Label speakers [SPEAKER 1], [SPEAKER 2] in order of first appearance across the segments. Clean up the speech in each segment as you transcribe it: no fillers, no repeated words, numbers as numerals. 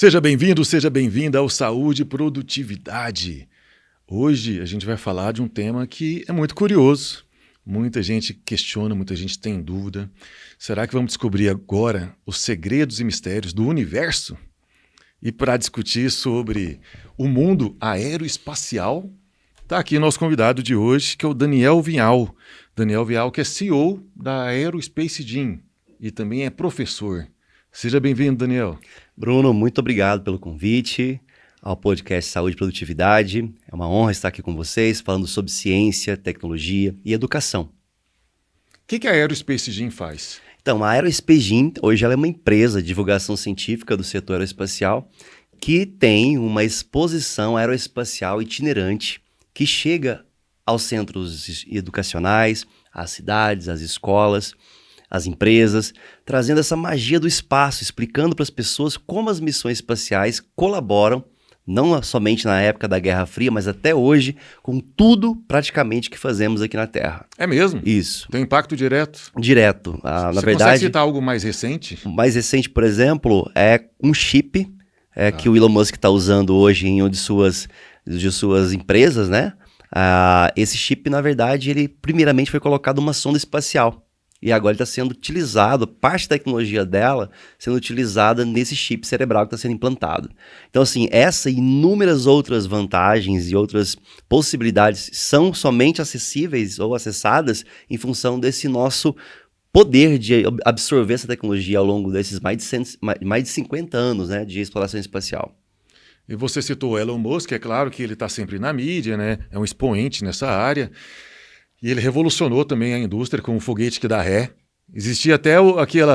[SPEAKER 1] Seja bem-vindo, seja bem-vinda ao Saúde e Produtividade. Hoje a gente vai falar de um tema que é muito curioso. Muita gente questiona, muita gente tem dúvida. Será que vamos descobrir agora os segredos e mistérios do universo? E para discutir sobre o mundo aeroespacial, está aqui nosso convidado de hoje, que é o Daniel Vinhal. Daniel Vinhal, que é CEO da Aerospace Gym e também é professor. Seja bem-vindo, Daniel.
[SPEAKER 2] Bruno, muito obrigado pelo convite ao podcast Saúde e Produtividade. É uma honra estar aqui com vocês, falando sobre ciência, tecnologia e educação.
[SPEAKER 1] O que a Aerospace Gym faz?
[SPEAKER 2] Então, a Aerospace Gym, hoje ela é uma empresa de divulgação científica do setor aeroespacial que tem uma exposição aeroespacial itinerante que chega aos centros educacionais, às cidades, às escolas, às empresas, trazendo essa magia do espaço, explicando para as pessoas como as missões espaciais colaboram, não somente na época da Guerra Fria, mas até hoje, com tudo praticamente que fazemos aqui na Terra.
[SPEAKER 1] É mesmo?
[SPEAKER 2] Isso.
[SPEAKER 1] Tem impacto direto?
[SPEAKER 2] Direto.
[SPEAKER 1] Na
[SPEAKER 2] verdade,
[SPEAKER 1] consegue citar algo mais recente?
[SPEAKER 2] O mais recente, por exemplo, é um chip que o Elon Musk está usando hoje em uma de suas empresas, né? Esse chip, na verdade, ele primeiramente foi colocado numa sonda espacial. E agora ele está sendo utilizado, parte da tecnologia dela sendo utilizada nesse chip cerebral que está sendo implantado. Então, assim, essa e inúmeras outras vantagens e outras possibilidades são somente acessíveis ou acessadas em função desse nosso poder de absorver essa tecnologia ao longo desses mais de 50 anos, né, de exploração espacial.
[SPEAKER 1] E você citou o Elon Musk, é claro que ele está sempre na mídia, né? É um expoente nessa área. E ele revolucionou também a indústria com o foguete que dá ré. Existia até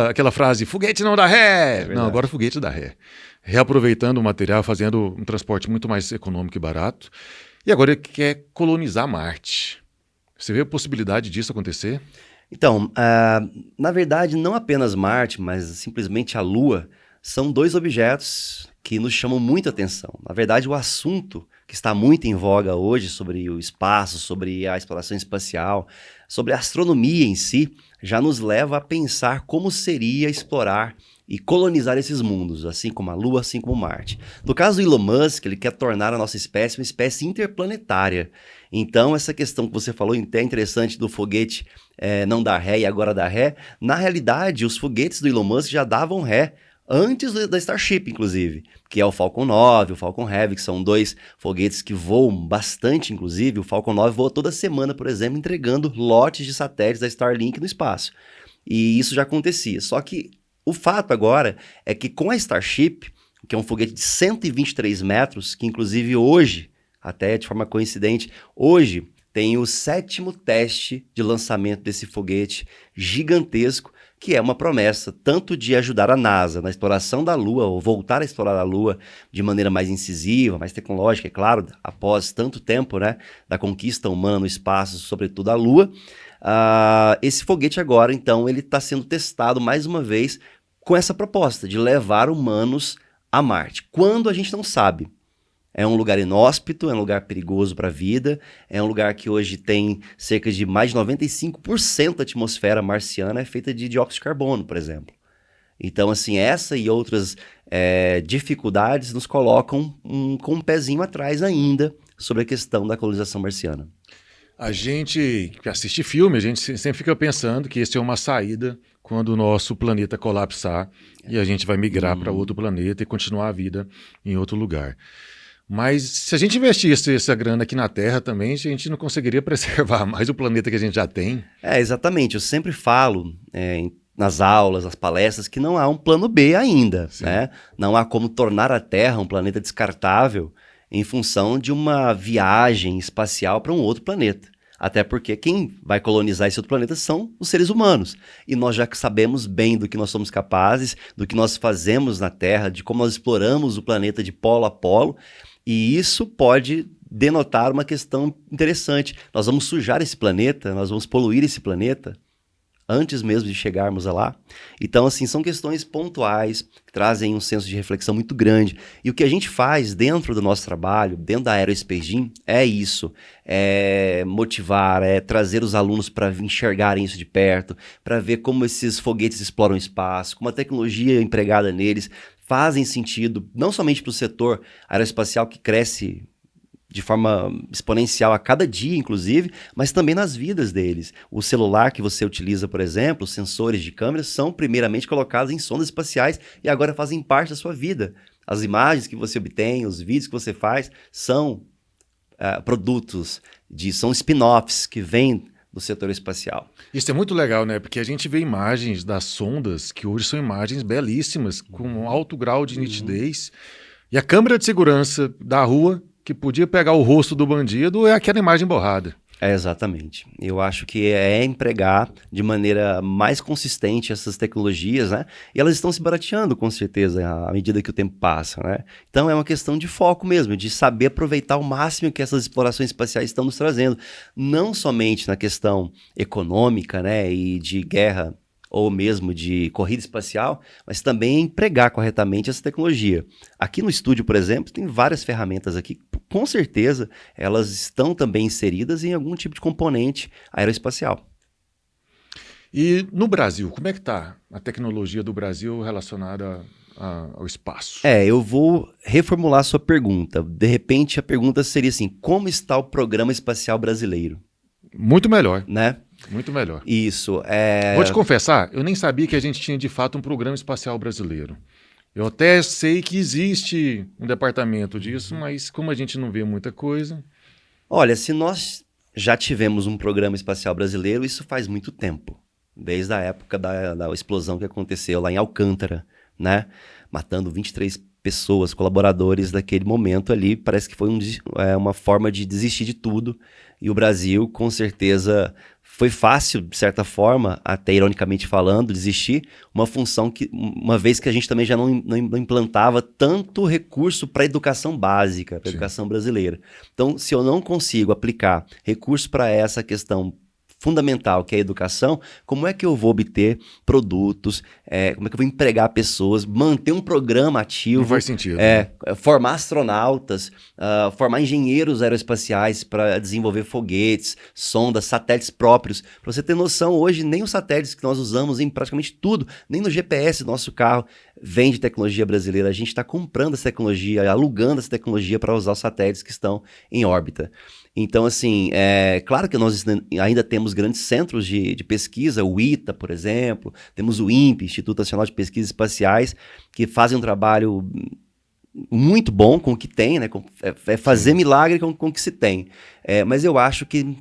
[SPEAKER 1] aquela frase, foguete não dá ré! Não, agora foguete dá ré. Reaproveitando o material, fazendo um transporte muito mais econômico e barato. E agora ele quer colonizar Marte. Você vê a possibilidade disso acontecer?
[SPEAKER 2] Então, na verdade, não apenas Marte, mas simplesmente a Lua, são dois objetos que nos chamam muita atenção. Na verdade, o assunto que está muito em voga hoje sobre o espaço, sobre a exploração espacial, sobre a astronomia em si, já nos leva a pensar como seria explorar e colonizar esses mundos, assim como a Lua, assim como Marte. No caso do Elon Musk, ele quer tornar a nossa espécie uma espécie interplanetária. Então, essa questão que você falou, até interessante, do foguete não dar ré e agora dar ré, na realidade, os foguetes do Elon Musk já davam ré, antes da Starship, inclusive, que é o Falcon 9, o Falcon Heavy, que são dois foguetes que voam bastante, inclusive. O Falcon 9 voa toda semana, por exemplo, entregando lotes de satélites da Starlink no espaço. E isso já acontecia. Só que o fato agora é que com a Starship, que é um foguete de 123 metros, que inclusive hoje, até de forma coincidente, hoje tem o 7º teste de lançamento desse foguete gigantesco, que é uma promessa tanto de ajudar a NASA na exploração da Lua, ou voltar a explorar a Lua de maneira mais incisiva, mais tecnológica, é claro, após tanto tempo, né, da conquista humana no espaço, sobretudo a Lua. Esse foguete agora, então, ele está sendo testado mais uma vez com essa proposta de levar humanos a Marte. Quando a gente não sabe. É um lugar inóspito, é um lugar perigoso para a vida, é um lugar que hoje tem cerca de mais de 95% da atmosfera marciana é feita de dióxido de carbono, por exemplo. Então, assim, essa e outras dificuldades nos colocam com um pezinho atrás ainda sobre a questão da colonização marciana.
[SPEAKER 1] A gente que assiste filme, a gente sempre fica pensando que esse é uma saída quando o nosso planeta colapsar e a gente vai migrar para outro planeta e continuar a vida em outro lugar. Mas se a gente investisse essa grana aqui na Terra também, a gente não conseguiria preservar mais o planeta que a gente já tem.
[SPEAKER 2] Exatamente. Eu sempre falo nas aulas, nas palestras, que não há um plano B ainda, né? Não há como tornar a Terra um planeta descartável em função de uma viagem espacial para um outro planeta. Até porque quem vai colonizar esse outro planeta são os seres humanos. E nós já sabemos bem do que nós somos capazes, do que nós fazemos na Terra, de como nós exploramos o planeta de polo a polo. E isso pode denotar uma questão interessante. Nós vamos sujar esse planeta, nós vamos poluir esse planeta antes mesmo de chegarmos lá. Então, assim, são questões pontuais, que trazem um senso de reflexão muito grande. E o que a gente faz dentro do nosso trabalho, dentro da Aerospace Gym, é isso. É motivar, é trazer os alunos para enxergarem isso de perto, para ver como esses foguetes exploram o espaço, como a tecnologia empregada neles fazem sentido, não somente para o setor aeroespacial que cresce de forma exponencial a cada dia, inclusive, mas também nas vidas deles. O celular que você utiliza, por exemplo, os sensores de câmera são primeiramente colocados em sondas espaciais e agora fazem parte da sua vida. As imagens que você obtém, os vídeos que você faz são produtos, são spin-offs que vêm do setor espacial.
[SPEAKER 1] Isso é muito legal, né? Porque a gente vê imagens das sondas, que hoje são imagens belíssimas, com um alto grau de nitidez. E a câmera de segurança da rua, que podia pegar o rosto do bandido, é aquela imagem borrada.
[SPEAKER 2] Exatamente. Eu acho que é empregar de maneira mais consistente essas tecnologias, né? E elas estão se barateando, com certeza, à medida que o tempo passa, né? Então é uma questão de foco mesmo, de saber aproveitar ao máximo que essas explorações espaciais estão nos trazendo. Não somente na questão econômica, né? E de guerra ou mesmo de corrida espacial, mas também empregar corretamente essa tecnologia. Aqui no estúdio, por exemplo, tem várias ferramentas aqui, com certeza elas estão também inseridas em algum tipo de componente aeroespacial.
[SPEAKER 1] E no Brasil, como é que está a tecnologia do Brasil relacionada ao espaço?
[SPEAKER 2] Eu vou reformular a sua pergunta. De repente, a pergunta seria assim, como está o programa espacial brasileiro?
[SPEAKER 1] Muito melhor.
[SPEAKER 2] Né?
[SPEAKER 1] Muito melhor.
[SPEAKER 2] Isso.
[SPEAKER 1] Vou te confessar, eu nem sabia que a gente tinha de fato um programa espacial brasileiro. Eu até sei que existe um departamento disso, mas como a gente não vê muita coisa...
[SPEAKER 2] Olha, se nós já tivemos um programa espacial brasileiro, isso faz muito tempo. Desde a época da explosão que aconteceu lá em Alcântara, né? Matando 23 pessoas, colaboradores daquele momento ali. Parece que foi uma forma de desistir de tudo. E o Brasil, com certeza... Foi fácil, de certa forma, até ironicamente falando, desistir, uma função que, uma vez que a gente também já não implantava tanto recurso para a educação básica, para a educação brasileira. Então, se eu não consigo aplicar recurso para essa questão fundamental, que é a educação, como é que eu vou obter produtos, como é que eu vou empregar pessoas, manter um programa ativo.
[SPEAKER 1] Não faz sentido.
[SPEAKER 2] Formar astronautas, formar engenheiros aeroespaciais para desenvolver foguetes, sondas, satélites próprios. Para você ter noção, hoje nem os satélites que nós usamos em praticamente tudo, nem no GPS do nosso carro, vem de tecnologia brasileira. A gente está comprando essa tecnologia, alugando essa tecnologia para usar os satélites que estão em órbita. Então, assim, claro que nós ainda temos grandes centros de pesquisa, o ITA, por exemplo, temos o INPE, Instituto Nacional de Pesquisas Espaciais, que fazem um trabalho muito bom com o que tem, né? Fazer milagre com o que se tem. Mas eu acho que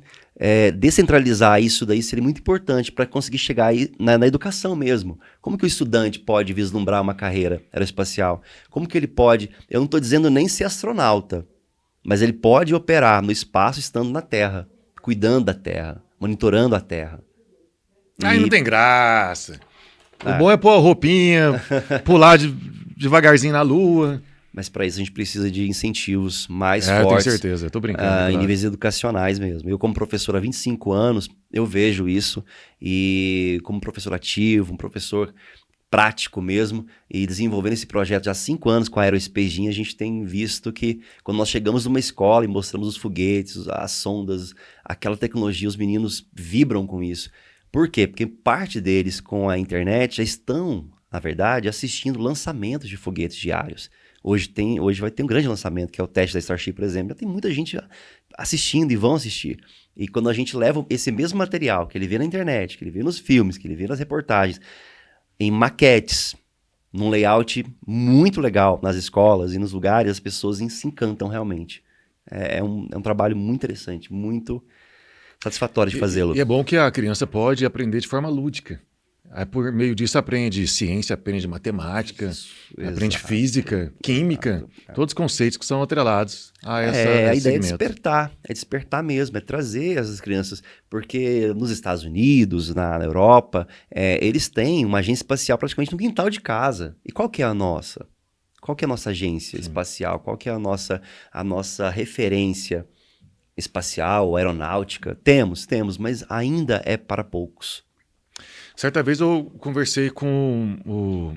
[SPEAKER 2] descentralizar isso daí seria muito importante para conseguir chegar aí na educação mesmo. Como que o estudante pode vislumbrar uma carreira aeroespacial? Como que ele pode... Eu não estou dizendo nem ser astronauta, mas ele pode operar no espaço estando na Terra, cuidando da Terra, monitorando a Terra.
[SPEAKER 1] Aí não tem graça. O bom é pôr a roupinha, pular devagarzinho na Lua.
[SPEAKER 2] Mas para isso a gente precisa de incentivos mais fortes.
[SPEAKER 1] Tenho certeza, estou brincando.
[SPEAKER 2] Em níveis educacionais mesmo. Eu, como professor há 25 anos, eu vejo isso. E como professor ativo, um professor prático mesmo, e desenvolvendo esse projeto já há 5 anos com a Aerospagin, a gente tem visto que quando nós chegamos numa escola e mostramos os foguetes, as sondas, aquela tecnologia, os meninos vibram com isso. Por quê? Porque parte deles com a internet já estão, na verdade, assistindo lançamentos de foguetes diários. Hoje vai ter um grande lançamento, que é o teste da Starship, por exemplo. Já tem muita gente assistindo e vão assistir. E quando a gente leva esse mesmo material que ele vê na internet, que ele vê nos filmes, que ele vê nas reportagens, em maquetes, num layout muito legal nas escolas e nos lugares, as pessoas se encantam realmente. É um trabalho muito interessante, muito satisfatório de fazê-lo.
[SPEAKER 1] E é bom que a criança pode aprender de forma lúdica. Aí, por meio disso, aprende ciência, aprende matemática, aprende física, química, todos os conceitos que são atrelados a essa
[SPEAKER 2] a ideia é despertar mesmo, é trazer essas crianças, porque nos Estados Unidos, na Europa, eles têm uma agência espacial praticamente no quintal de casa. E qual que é a nossa? Qual que é a nossa agência espacial? Qual que é a nossa referência espacial, aeronáutica? Temos, mas ainda é para poucos.
[SPEAKER 1] Certa vez eu conversei com o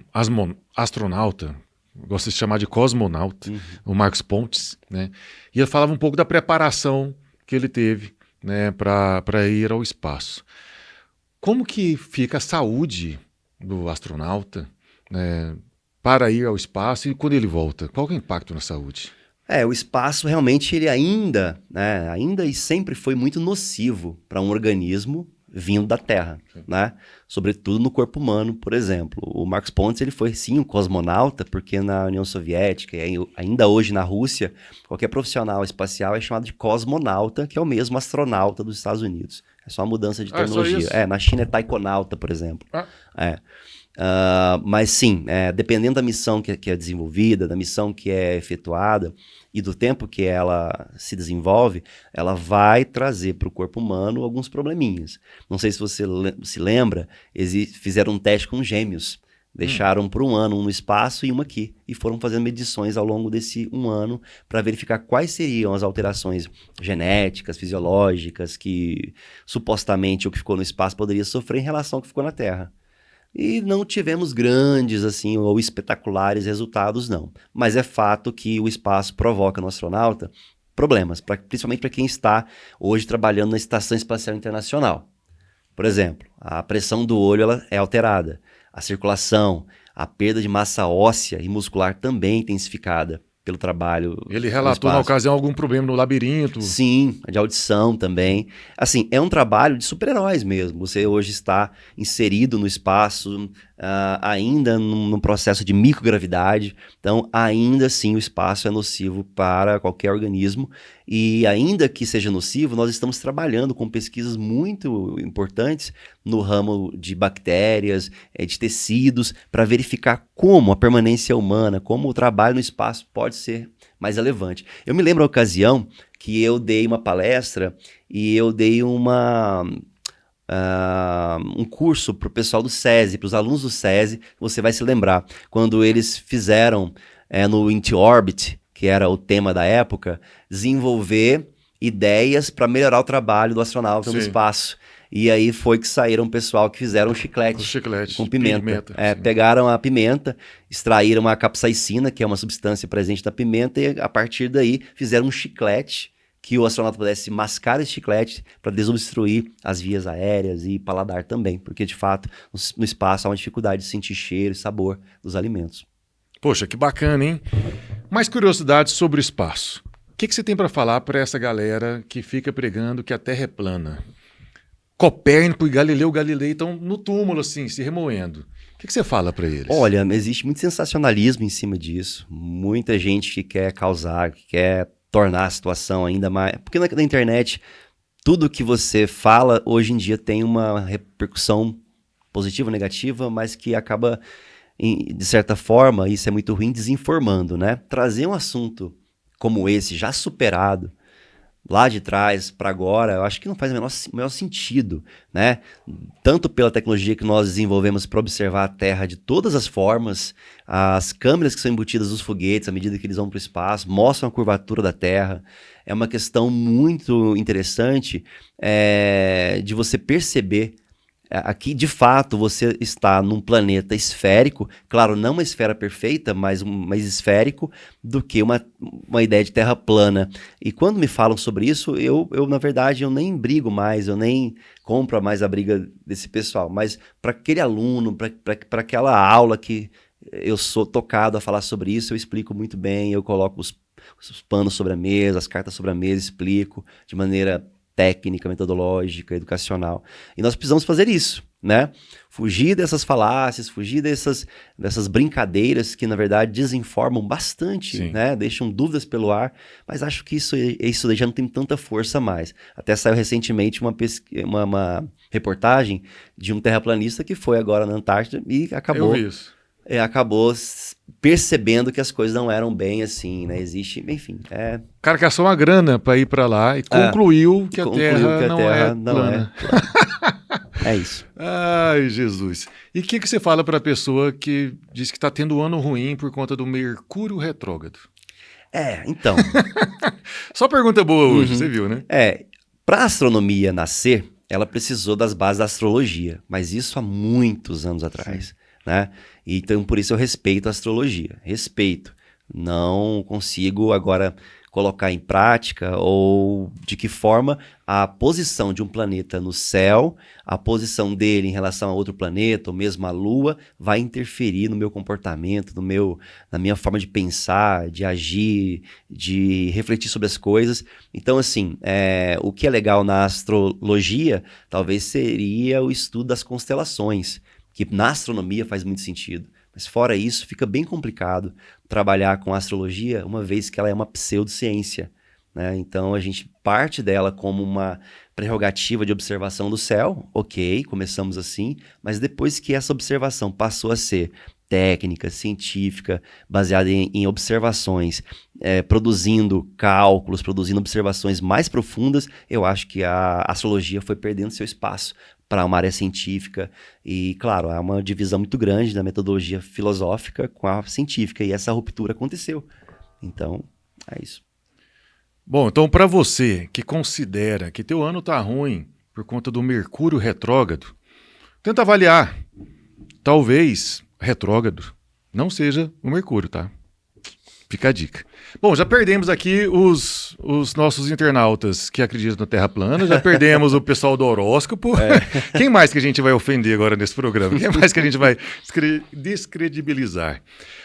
[SPEAKER 1] astronauta, gosto de chamar de cosmonauta, o Marcos Pontes, né? E ele falava um pouco da preparação que ele teve, né, para ir ao espaço. Como que fica a saúde do astronauta, né, para ir ao espaço e quando ele volta? Qual que é o impacto na saúde?
[SPEAKER 2] O espaço realmente ele ainda, né, ainda e sempre foi muito nocivo para um organismo vindo da Terra, né? Sobretudo no corpo humano, por exemplo. O Marcos Pontes ele foi sim um cosmonauta, porque na União Soviética e ainda hoje na Rússia, qualquer profissional espacial é chamado de cosmonauta, que é o mesmo astronauta dos Estados Unidos. É só uma mudança de terminologia.
[SPEAKER 1] É só isso?
[SPEAKER 2] Na China é taikonauta, por exemplo.
[SPEAKER 1] Ah.
[SPEAKER 2] Mas sim, dependendo da missão que é desenvolvida, da missão que é efetuada e do tempo que ela se desenvolve, ela vai trazer para o corpo humano alguns probleminhas. Não sei se você se lembra, fizeram um teste com gêmeos. Deixaram por um ano um no espaço e uma aqui. E foram fazendo medições ao longo desse um ano para verificar quais seriam as alterações genéticas, fisiológicas que supostamente o que ficou no espaço poderia sofrer em relação ao que ficou na Terra. E não tivemos grandes assim ou espetaculares resultados, não. Mas é fato que o espaço provoca no astronauta problemas, principalmente para quem está hoje trabalhando na Estação Espacial Internacional. Por exemplo, a pressão do olho ela é alterada, a circulação, a perda de massa óssea e muscular também é intensificada pelo trabalho.
[SPEAKER 1] Ele relatou na ocasião algum problema no labirinto?
[SPEAKER 2] Sim, de audição também. Assim, é um trabalho de super-heróis mesmo. Você hoje está inserido no espaço, ainda num processo de microgravidade. Então, ainda assim, o espaço é nocivo para qualquer organismo. E ainda que seja nocivo, nós estamos trabalhando com pesquisas muito importantes no ramo de bactérias, de tecidos, para verificar como a permanência humana, como o trabalho no espaço pode ser mais relevante. Eu me lembro a ocasião que eu dei uma palestra e eu dei um curso para o pessoal do SESI, para os alunos do SESI, você vai se lembrar, quando eles fizeram no Into Orbit, que era o tema da época, desenvolver ideias para melhorar o trabalho do astronauta no espaço. E aí foi que saíram o pessoal que fizeram um chiclete com pimenta. Pegaram a pimenta, extraíram a capsaicina, que é uma substância presente na pimenta, e a partir daí fizeram um chiclete que o astronauta pudesse mascar esse chiclete para desobstruir as vias aéreas e paladar também, porque de fato no espaço há uma dificuldade de sentir cheiro e sabor dos alimentos.
[SPEAKER 1] Poxa, que bacana, hein? Mais curiosidades sobre o espaço. O que você tem para falar para essa galera que fica pregando que a Terra é plana? Copérnico e Galileu Galilei estão no túmulo, assim, se remoendo. O que você fala para eles?
[SPEAKER 2] Olha, existe muito sensacionalismo em cima disso. Muita gente que quer causar, que quer tornar a situação ainda mais... Porque na internet, tudo que você fala, hoje em dia, tem uma repercussão positiva ou negativa, mas que acaba, de certa forma, isso é muito ruim, desinformando, né? Trazer um assunto como esse, já superado, lá de trás para agora, eu acho que não faz o menor sentido, né? Tanto pela tecnologia que nós desenvolvemos para observar a Terra de todas as formas, as câmeras que são embutidas nos foguetes à medida que eles vão para o espaço, mostram a curvatura da Terra. É uma questão muito interessante de você perceber aqui, de fato, você está num planeta esférico, claro, não uma esfera perfeita, mas mais esférico do que uma ideia de terra plana. E quando me falam sobre isso, eu na verdade, eu nem brigo mais, eu nem compro mais a briga desse pessoal. Mas para aquele aluno, para aquela aula que eu sou tocado a falar sobre isso, eu explico muito bem, eu coloco os panos sobre a mesa, as cartas sobre a mesa, explico de maneira técnica, metodológica, educacional. E nós precisamos fazer isso, né? Fugir dessas falácias, fugir dessas brincadeiras que, na verdade, desinformam bastante, né? Deixam dúvidas pelo ar, mas acho que isso já não tem tanta força mais. Até saiu recentemente uma reportagem de um terraplanista que foi agora na Antártida e acabou...
[SPEAKER 1] Eu vi isso.
[SPEAKER 2] Acabou percebendo que as coisas não eram bem assim, né? Existe, enfim... O
[SPEAKER 1] cara gastou uma grana para ir para lá e concluiu que a Terra não é plana.
[SPEAKER 2] É isso.
[SPEAKER 1] Ai, Jesus. E o que você fala para a pessoa que diz que está tendo um ano ruim por conta do Mercúrio retrógrado?
[SPEAKER 2] Então...
[SPEAKER 1] Só pergunta boa hoje, você viu, né?
[SPEAKER 2] Para a astronomia nascer, ela precisou das bases da astrologia, mas isso há muitos anos atrás. Né? Então, por isso eu respeito a astrologia. Respeito. Não consigo agora colocar em prática, ou de que forma a posição de um planeta no céu, a posição dele em relação a outro planeta, ou mesmo a Lua, vai interferir no meu comportamento, na minha forma de pensar, de agir, de refletir sobre as coisas. Então, assim, o que é legal na astrologia, talvez seria o estudo das constelações, que na astronomia faz muito sentido. Mas fora isso, fica bem complicado trabalhar com a astrologia, uma vez que ela é uma pseudociência, né? Então, a gente parte dela como uma prerrogativa de observação do céu, ok, começamos assim, mas depois que essa observação passou a ser técnica, científica, baseada em observações, produzindo cálculos, produzindo observações mais profundas, eu acho que a astrologia foi perdendo seu espaço para uma área científica e, claro, há uma divisão muito grande da metodologia filosófica com a científica e essa ruptura aconteceu. Então, é isso.
[SPEAKER 1] Bom, então para você que considera que teu ano tá ruim por conta do Mercúrio retrógrado, tenta avaliar. Talvez retrógrado não seja o Mercúrio, tá? Fica a dica. Bom, já perdemos aqui os nossos internautas que acreditam na Terra plana, já perdemos o pessoal do horóscopo. Quem mais que a gente vai ofender agora nesse programa? Quem mais que a gente vai descredibilizar?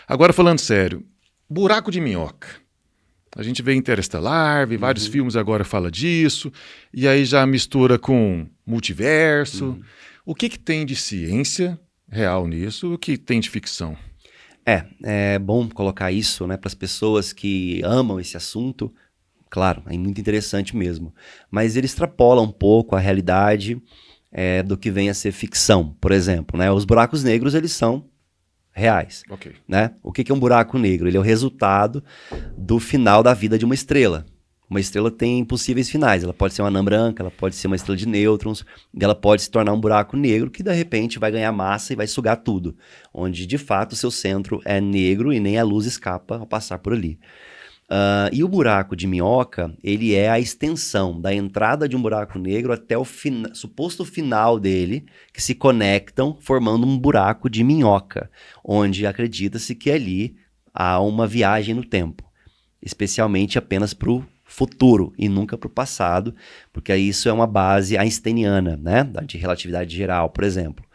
[SPEAKER 1] Agora, falando sério, buraco de minhoca. A gente vê Interestelar, vê vários filmes agora fala disso, e aí já mistura com multiverso. O que tem de ciência real nisso? O que tem de ficção?
[SPEAKER 2] É bom colocar isso, né, para as pessoas que amam esse assunto. Claro, é muito interessante mesmo. Mas ele extrapola um pouco a realidade do que vem a ser ficção, por exemplo. Né? Os buracos negros, eles são reais.
[SPEAKER 1] Ok.
[SPEAKER 2] Né? O que é um buraco negro? Ele é o resultado do final da vida de uma estrela. Uma estrela tem possíveis finais. Ela pode ser uma anã branca, ela pode ser uma estrela de nêutrons, e ela pode se tornar um buraco negro que, de repente, vai ganhar massa e vai sugar tudo. Onde, de fato, o seu centro é negro e nem a luz escapa ao passar por ali. E o buraco de minhoca, ele é a extensão da entrada de um buraco negro até o suposto final dele, que se conectam formando um buraco de minhoca, onde acredita-se que ali há uma viagem no tempo, especialmente apenas para o futuro e nunca para o passado, porque isso é uma base einsteiniana, né, de relatividade geral, por exemplo.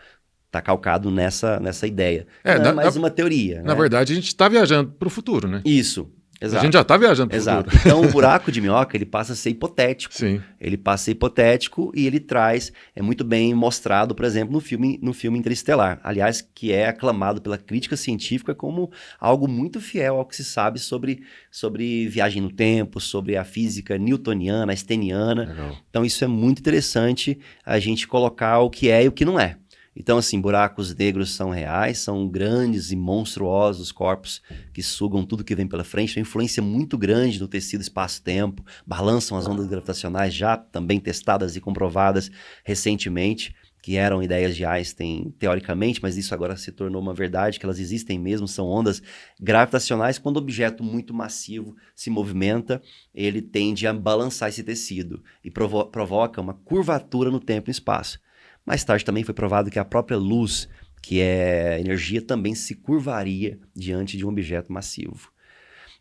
[SPEAKER 2] Está calcado nessa ideia. Não é mais uma teoria.
[SPEAKER 1] Na
[SPEAKER 2] né?
[SPEAKER 1] verdade, a gente está viajando para o futuro, né?
[SPEAKER 2] Isso. Exato.
[SPEAKER 1] A gente já está viajando para o
[SPEAKER 2] Exato.
[SPEAKER 1] futuro.
[SPEAKER 2] Então, o buraco de minhoca, ele passa a ser hipotético.
[SPEAKER 1] Sim.
[SPEAKER 2] Ele passa a ser hipotético e ele traz, muito bem mostrado, por exemplo, no filme Interestelar. Aliás, que é aclamado pela crítica científica como algo muito fiel ao que se sabe sobre viagem no tempo, sobre a física newtoniana, einsteiniana.
[SPEAKER 1] Legal.
[SPEAKER 2] Então, isso é muito interessante a gente colocar o que é e o que não é. Então, assim, buracos negros são reais, são grandes e monstruosos corpos que sugam tudo que vem pela frente, tem influência muito grande no tecido espaço-tempo, balançam as ondas gravitacionais já também testadas e comprovadas recentemente, que eram ideias de Einstein teoricamente, mas isso agora se tornou uma verdade, que elas existem mesmo, são ondas gravitacionais. Quando um objeto muito massivo se movimenta, ele tende a balançar esse tecido e provoca uma curvatura no tempo e no espaço. Mais tarde também foi provado que a própria luz, que é energia, também se curvaria diante de um objeto massivo.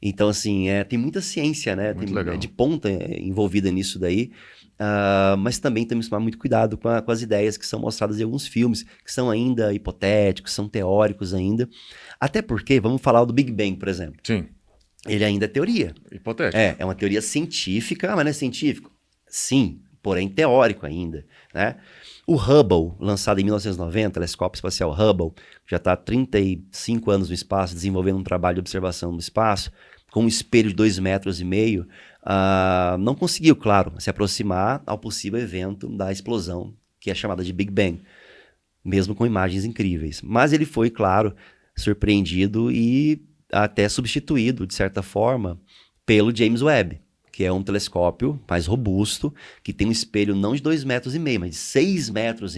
[SPEAKER 2] Então, assim, tem muita ciência, né? Tem de ponta envolvida nisso daí, mas também temos que tomar muito cuidado com as ideias que são mostradas em alguns filmes, que são ainda hipotéticos, são teóricos ainda. Até porque, vamos falar do Big Bang, por exemplo.
[SPEAKER 1] Sim.
[SPEAKER 2] Ele ainda é teoria.
[SPEAKER 1] Hipotético.
[SPEAKER 2] É uma teoria científica, mas não é científico? Sim, porém teórico ainda, né? O Hubble, lançado em 1990, telescópio espacial Hubble, já está há 35 anos no espaço, desenvolvendo um trabalho de observação no espaço, com um espelho de 2,5 metros, não conseguiu, claro, se aproximar ao possível evento da explosão, que é chamada de Big Bang, mesmo com imagens incríveis. Mas ele foi, claro, surpreendido e até substituído, de certa forma, pelo James Webb, que é um telescópio mais robusto, que tem um espelho não de 2,5 metros, mas de 6,5 metros,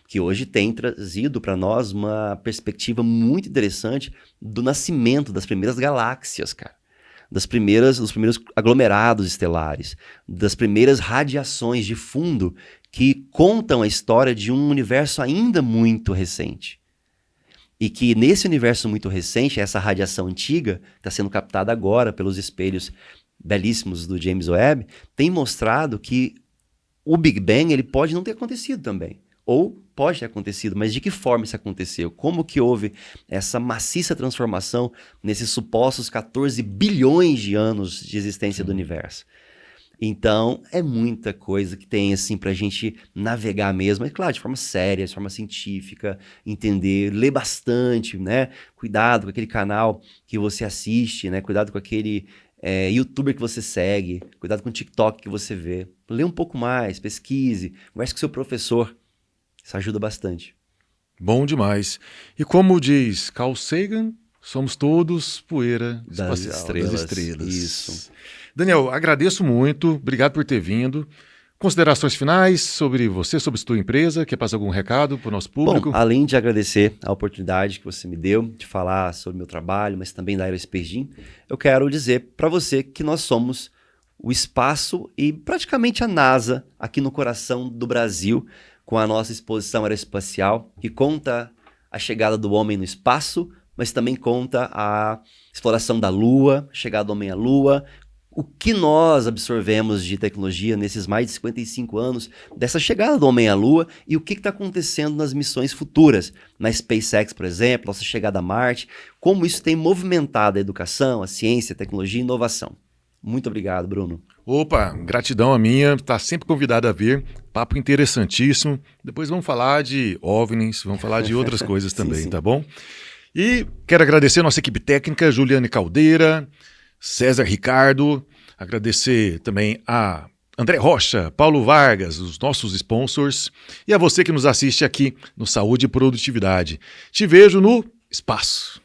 [SPEAKER 2] que hoje tem trazido para nós uma perspectiva muito interessante do nascimento das primeiras galáxias, cara. Dos primeiros aglomerados estelares, das primeiras radiações de fundo que contam a história de um universo ainda muito recente. E que nesse universo muito recente, essa radiação antiga está sendo captada agora pelos espelhos belíssimos do James Webb têm mostrado que o Big Bang ele pode não ter acontecido também. Ou pode ter acontecido, mas de que forma isso aconteceu? Como que houve essa maciça transformação nesses supostos 14 bilhões de anos de existência do universo? Então, é muita coisa que tem, assim, pra gente navegar mesmo. É claro, de forma séria, de forma científica, entender, ler bastante, né? Cuidado com aquele canal que você assiste, né? Cuidado com aquele youtuber que você segue, cuidado com o TikTok que você vê. Lê um pouco mais, pesquise, converse com seu professor. Isso ajuda bastante.
[SPEAKER 1] Bom demais. E como diz Carl Sagan, somos todos poeira
[SPEAKER 2] Das
[SPEAKER 1] espacial, das estrelas.
[SPEAKER 2] Isso.
[SPEAKER 1] Daniel, agradeço muito, obrigado por ter vindo. Considerações finais sobre você, sobre sua empresa, quer passar algum recado para o nosso público?
[SPEAKER 2] Bom, além de agradecer a oportunidade que você me deu de falar sobre o meu trabalho, mas também da Aerospace Gym, eu quero dizer para você que nós somos o espaço e praticamente a NASA aqui no coração do Brasil, com a nossa exposição aeroespacial, que conta a chegada do homem no espaço, mas também conta a exploração da Lua, a chegada do homem à Lua, o que nós absorvemos de tecnologia nesses mais de 55 anos dessa chegada do homem à Lua e o que está acontecendo nas missões futuras, na SpaceX, por exemplo, nossa chegada a Marte, como isso tem movimentado a educação, a ciência, a tecnologia e a inovação. Muito obrigado, Bruno.
[SPEAKER 1] Opa, gratidão a minha, está sempre convidado a vir, papo interessantíssimo. Depois vamos falar de OVNIs, vamos falar de outras coisas também,
[SPEAKER 2] sim.
[SPEAKER 1] Tá bom? E quero agradecer a nossa equipe técnica, Juliane Caldeira, César Ricardo, agradecer também a André Rocha, Paulo Vargas, os nossos sponsors, e a você que nos assiste aqui no Saúde e Produtividade. Te vejo no espaço.